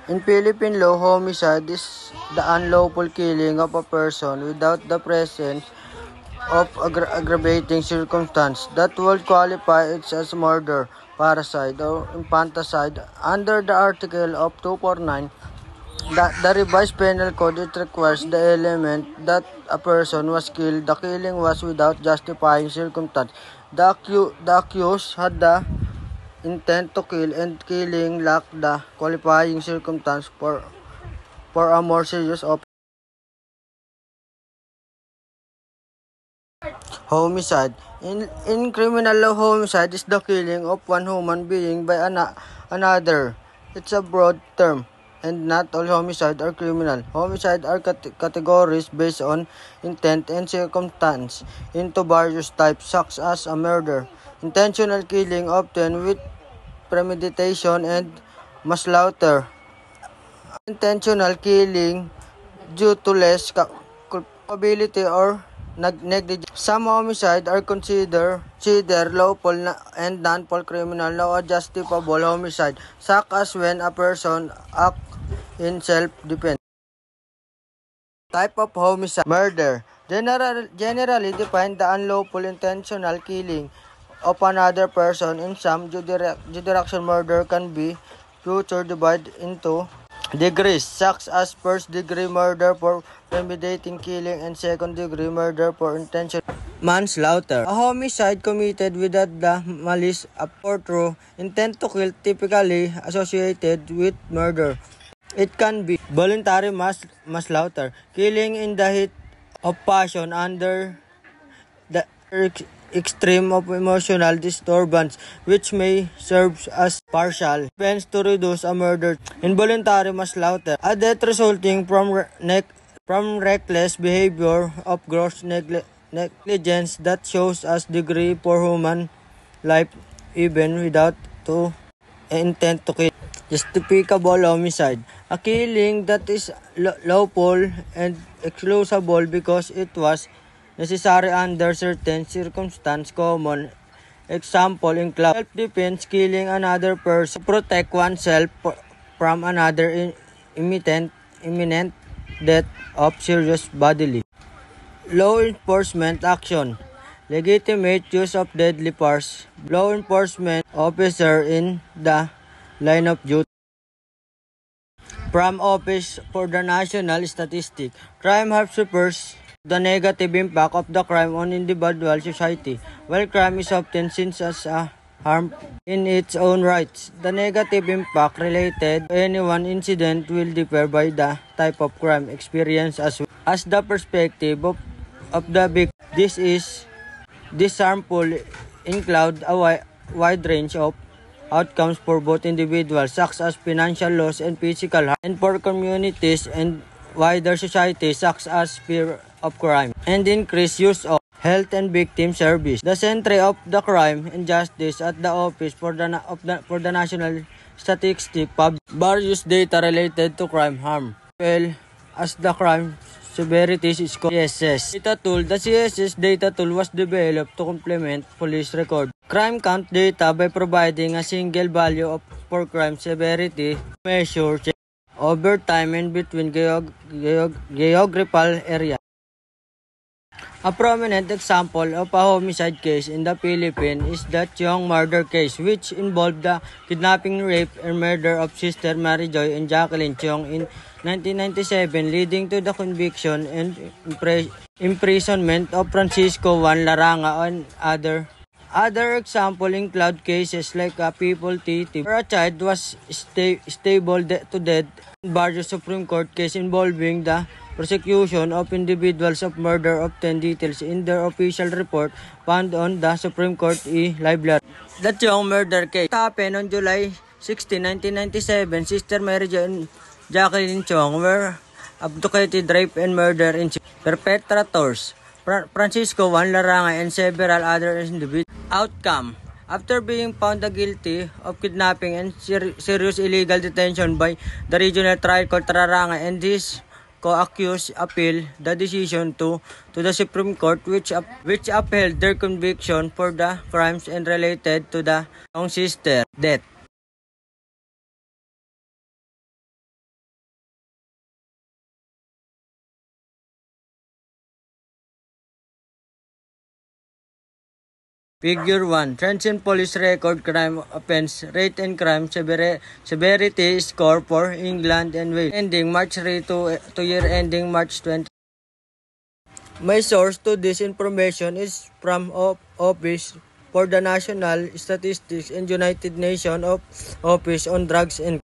In Philippine law, homicide is the unlawful killing of a person without the presence of aggravating circumstance that would qualify it as murder, parricide, or infanticide. Under the Article of 249, the revised penal code, it requires the element that a person was killed. The killing was without justifying circumstance. The accused had the intent to kill, and killing lacked the qualifying circumstance for a more serious offense. Homicide. In criminal law, homicide is the killing of one human being by another. It's a broad term, and not all homicide are criminal. Homicide are categories based on intent and circumstance into various types, such as a murder, intentional killing, often with premeditation, and manslaughter, intentional killing due to less culpability or negligence. Some homicides are considered lawful and non-lawful criminal law justifiable homicide, such as when a person acts in self-defense. Type of homicide. Murder. Generally defined the unlawful intentional killing of another person. In some jurisdictions, murder can be further divided into degrees, such as first-degree murder for premeditating killing and second-degree murder for intentional manslaughter. A homicide committed without the malice aforethought intent to kill, typically associated with murder. It can be voluntary manslaughter, killing in the heat of passion under the extreme of emotional disturbance, which may serve as partial defense to reduce a murder. Involuntary manslaughter, a death resulting from reckless behavior of gross negligence that shows as degree for human life even without to intent to kill. Justificable homicide, a killing that is lawful and excusable because it was necessary under certain circumstances. Common example include self-defense, killing another person to protect oneself from another imminent death of serious bodily. Law enforcement action, legitimate use of deadly force. Law enforcement officer in the line of duty. From Office for the National Statistics, crime have suffers the negative impact of the crime on individual society. While crime is often seen as a harm in its own rights, the negative impact related to any one incident will differ by the type of crime experienced as well as the perspective of the victim. This harmful include a wide range of outcomes for both individuals, such as financial loss and physical harm, and for communities and wider society, such as fear of crime and increased use of health and victim service. The Center of the Crime and Justice at the Office for the National Statistics published various data related to crime harm, well as the crime severity score. CSS data tool. The CSS data tool was developed to complement police record crime count data by providing a single value for crime severity measure over time and between geographical areas. A prominent example of a homicide case in the Philippines is the Cheong murder case, which involved the kidnapping, rape, and murder of Sister Mary Joy and Jacqueline Cheong in 1997, leading to the conviction and imprisonment of Francisco Juan Laranga and other. Other examples include cases like a People T, where a child was stabbed to death, and various Supreme Court cases involving the prosecution of individuals of murder. Obtained details in their official report found on the Supreme Court library. The Cheong murder case happened on July 16, 1997. Sister Mary Jo and Jacqueline Cheong were abducted, raped, and murdered in perpetrators Francisco Juan Laranga and several other individuals. Outcome: after being found guilty of kidnapping and serious illegal detention by the Regional Trial Court, Laranga and his co-accused appealed the decision to the Supreme Court, which upheld their conviction for the crimes and related to the Cheong sister death. Figure 1. Trends in police record, crime offense rate and crime severity score for England and Wales. Ending March 3 to year ending March 20. My source to this information is from Office for the National Statistics and United Nations Office on Drugs and